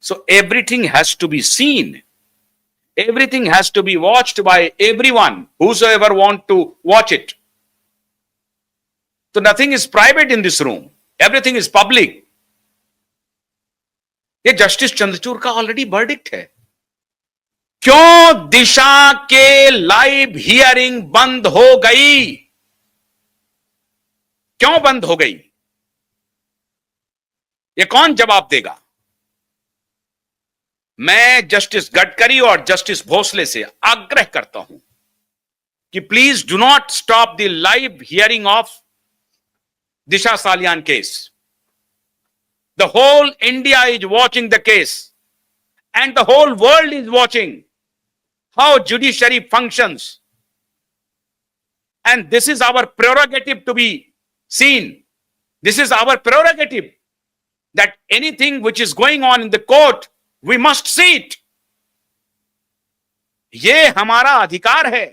So everything has to be seen. Everything has to be watched by everyone, whosoever want to watch it. So nothing is private in this room. Everything is public. ये justice Chandrachud का already verdict है। क्यों दिशा के live hearing बंद हो गई? क्यों बंद हो गई? ये कौन जवाब देगा? मैं जस्टिस गडकरी और जस्टिस भोसले से आग्रह करता हूं कि please do not stop the live hearing of Disha Salian case. The whole India is watching the case, and the whole world is watching how judiciary functions. And this is our prerogative to be seen. This is our prerogative, that anything which is going on in the court, we must see it. ये हमारा अधिकार है,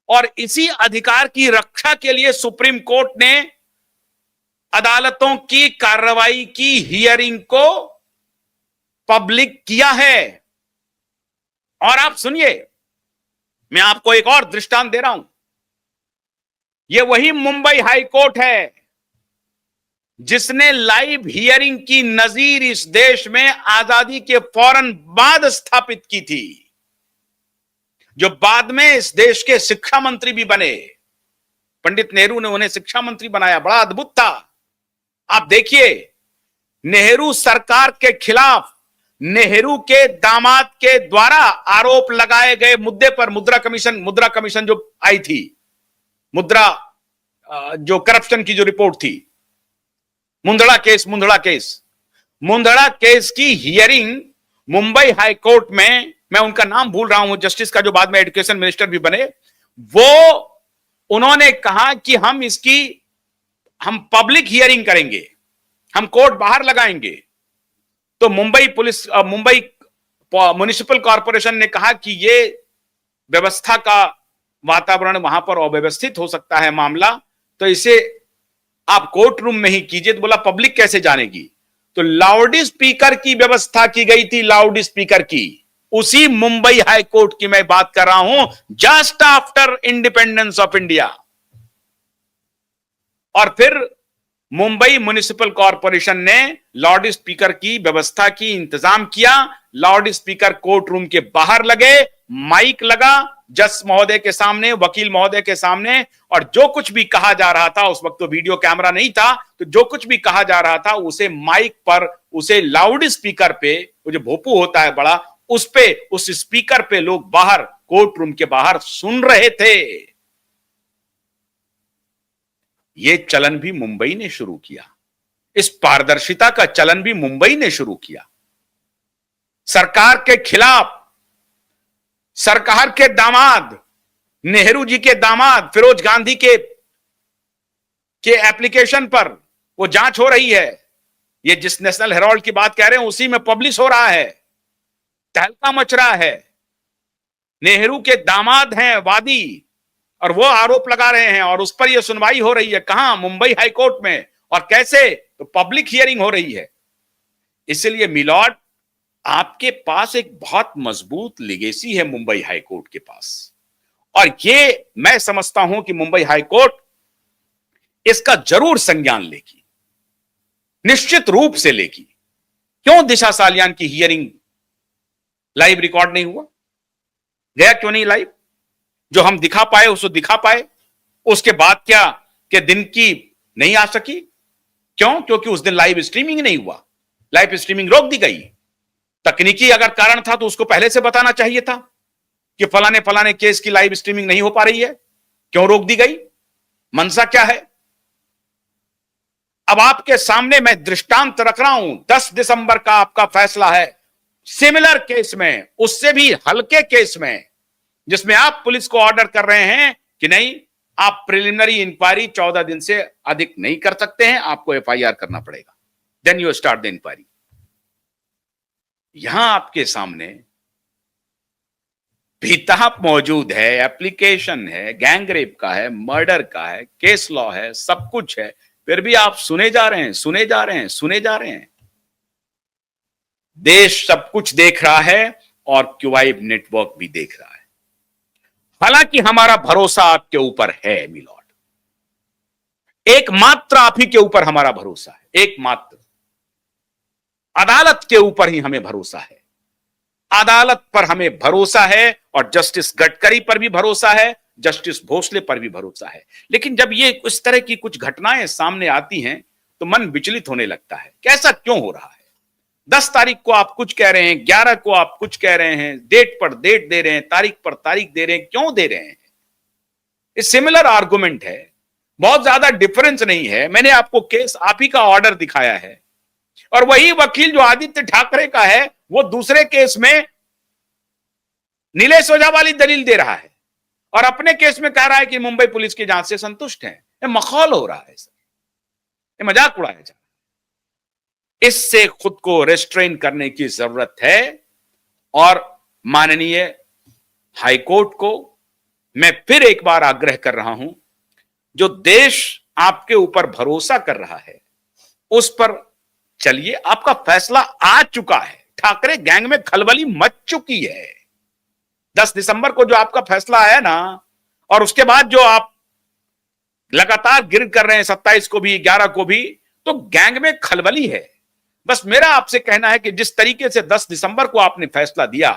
और इसी अधिकार की रक्षा के लिए सुप्रीम कोर्ट ने अदालतों की कार्रवाई की हियरिंग को पब्लिक किया है। और आप सुनिए, मैं आपको एक और दृष्टांत दे रहा हूं। यह वही मुंबई हाई कोर्ट है जिसने लाइव हियरिंग की नजीर इस देश में आजादी के फौरन बाद स्थापित की थी, जो बाद में इस देश के शिक्षा मंत्री भी बने। पंडित नेहरू ने उन्हें शिक्षा मंत्री बनाया, बड़ा अद्भुत था। आप देखिए, नेहरू सरकार के खिलाफ नेहरू के दामाद के द्वारा आरोप लगाए गए मुद्दे पर मुद्रा कमीशन जो आई थी, जो करप्शन की जो रिपोर्ट थी, मुंदड़ा केस की हियरिंग मुंबई हाई कोर्ट में, मैं उनका नाम भूल रहा हूं, जस्टिस का जो बाद में एजुकेशन मिनिस्टर भी बने, उन्होंने कहा कि हम पब्लिक हियरिंग करेंगे, हम कोर्ट बाहर लगाएंगे। तो मुंबई म्युनिसिपल कॉर्पोरेशन ने कहा कि ये व्यवस्था का वातावरण वहां पर अव्यवस्थित हो सकता है मामला, तो इसे आप कोर्ट रूम में ही कीजिए। तो बोला पब्लिक कैसे जानेगी? तो लाउड स्पीकर की व्यवस्था की गई थी, लाउड स्पीकर की, उसी मुंबई हाई कोर्ट की मैं बात कर रहा हूं, just after independence of India. और फिर मुंबई म्युनिसिपल कॉर्पोरेशन ने लाउड स्पीकर की व्यवस्था की, इंतजाम किया। लाउड स्पीकर कोर्ट रूम के बाहर लगे, माइक लगा जज महोदय के सामने, वकील महोदय के सामने, और जो कुछ भी कहा जा रहा था, उस वक्त तो वीडियो कैमरा नहीं था, तो जो कुछ भी कहा जा रहा था उसे माइक पर, उसे लाउड स्पीकर पे, वो जो भोपू होता है बड़ा, उस स्पीकर पे लोग बाहर, कोर्ट रूम के बाहर सुन रहे थे। यह चलन भी मुंबई ने शुरू किया, इस पारदर्शिता का चलन भी मुंबई ने शुरू किया। सरकार के खिलाफ, सरकार के दामाद, नेहरू जी के दामाद फिरोज गांधी के एप्लीकेशन पर वो जांच हो रही है। ये जिस नेशनल हेराल्ड की बात कह रहे हैं उसी में पब्लिश हो रहा है, तहलका मच रहा है। नेहरू के दामाद हैं वादी, और वो आरोप लगा रहे हैं, और उस पर यह सुनवाई हो रही है। कहां? मुंबई हाई कोर्ट में। और कैसे? तो पब्लिक हियरिंग हो रही है। इसलिए मिलॉर्ड, आपके पास एक बहुत मजबूत लेगेसी है मुंबई हाई कोर्ट के पास, और ये मैं समझता हूं कि मुंबई हाई कोर्ट इसका जरूर संज्ञान लेगी, निश्चित रूप से लेगी। क्यों दिशा सालियान की हियरिंग लाइव रिकॉर्ड नहीं हुआ? गया क्यों नहीं लाइव? जो हम दिखा पाए उसको दिखा पाए, उसके बाद क्या के दिन की नहीं आ सकी? क्यों? क्योंकि उस दिन लाइव स्ट्रीमिंग नहीं हुआ, लाइव स्ट्रीमिंग रोक दी गई। तकनीकी अगर कारण था तो उसको पहले से बताना चाहिए था कि फलाने केस की लाइव स्ट्रीमिंग नहीं हो पा रही है, क्यों रोक दी गई? मंशा क्या है? अब आपके सामने मैं दृष्टांत रख रहा हूं। 10 दिसंबर का आपका फैसला है सिमिलर केस में, उससे भी हल्के केस में, जिसमें आप पुलिस को ऑर्डर कर रहे हैं कि नहीं, आप प्रिलिमिनरी इंक्वायरी 14 दिन से अधिक नहीं कर सकते हैं, आपको एफआईआर करना पड़ेगा, then you start the inquiry. यहां आपके सामने भिताप मौजूद है, एप्लीकेशन है, गैंगरेप का है, मर्डर का है, केस लॉ है, सब कुछ है, फिर भी आप सुने जा रहे हैं। देश सब कुछ देख रहा है और क्यूआई नेटवर्क भी देख रहा है। हालांकि हमारा भरोसा आपके ऊपर है मिलॉर्ड, एकमात्र आप ही के ऊपर हमारा भरोसा है, एकमात्र अदालत के ऊपर ही हमें भरोसा है। अदालत पर हमें भरोसा है और जस्टिस गडकरी पर भी भरोसा है, जस्टिस भोसले पर भी भरोसा है। लेकिन जब ये इस तरह की कुछ घटनाएं सामने आती हैं तो मन विचलित होने लगता है, कैसा क्यों हो रहा है? 10 तारीख को आप कुछ कह रहे हैं, 11 को आप कुछ कह रहे हैं, डेट पर डेट दे रहे हैं, तारीख पर तारीख दे रहे हैं, क्यों दे रहे हैं? ये सिमिलर आर्गुमेंट है, बहुत ज्यादा डिफरेंस नहीं है। मैंने आपको केस आप ही का ऑर्डर दिखाया है और वही वकील जो आदित्य ठाकरे का है वो दूसरे केस में नीलेश ओझा वाली दलील दे रहा है और अपने केस में कह रहा है कि मुंबई पुलिस की जांच से संतुष्ट है। ये मखौल हो रहा है सर, ये मजाक उड़ाया जा रहा है। इससे खुद को रेस्ट्रेन करने की जरूरत है और माननीय हाईकोर्ट को मैं फिर एक बार आग्रह कर रहा हूं, जो देश आपके ऊपर भरोसा कर रहा है उस पर चलिए। आपका फैसला आ चुका है, ठाकरे गैंग में खलबली मच चुकी है। 10 दिसंबर को जो आपका फैसला आया ना, और उसके बाद जो आप लगातार गिर कर रहे हैं 27 को भी 11 को भी, तो गैंग में खलबली है। बस मेरा आपसे कहना है कि जिस तरीके से 10 दिसंबर को आपने फैसला दिया,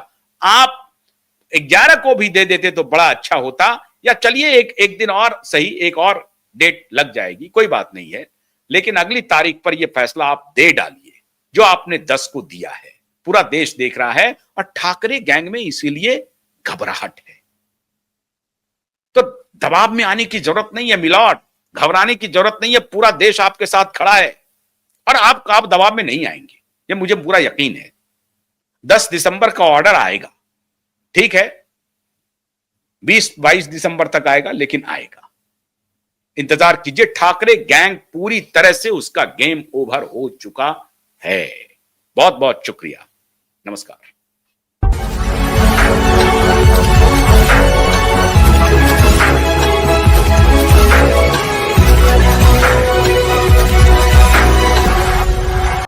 आप 11 को भी दे देते तो बड़ा अच्छा होता। या चलिए एक दिन और सही, एक और डेट लग जाएगी, कोई बात नहीं है, लेकिन अगली तारीख पर यह फैसला आप दे डालिए जो आपने 10 को दिया है। पूरा देश देख रहा है और ठाकरे गैंग में इसीलिए घबराहट है। तो दबाव में आने की जरूरत नहीं है मिलॉर्ड, घबराने की जरूरत नहीं है। पूरा देश आपके साथ खड़ा है और आप दबाव में नहीं आएंगे, ये मुझे पूरा यकीन है। 10 दिसंबर का ऑर्डर आएगा, ठीक है, 20-22 दिसंबर तक आएगा, लेकिन आएगा। इंतजार कीजिए। ठाकरे गैंग पूरी तरह से उसका गेम ओवर हो चुका है। बहुत बहुत शुक्रिया, नमस्कार।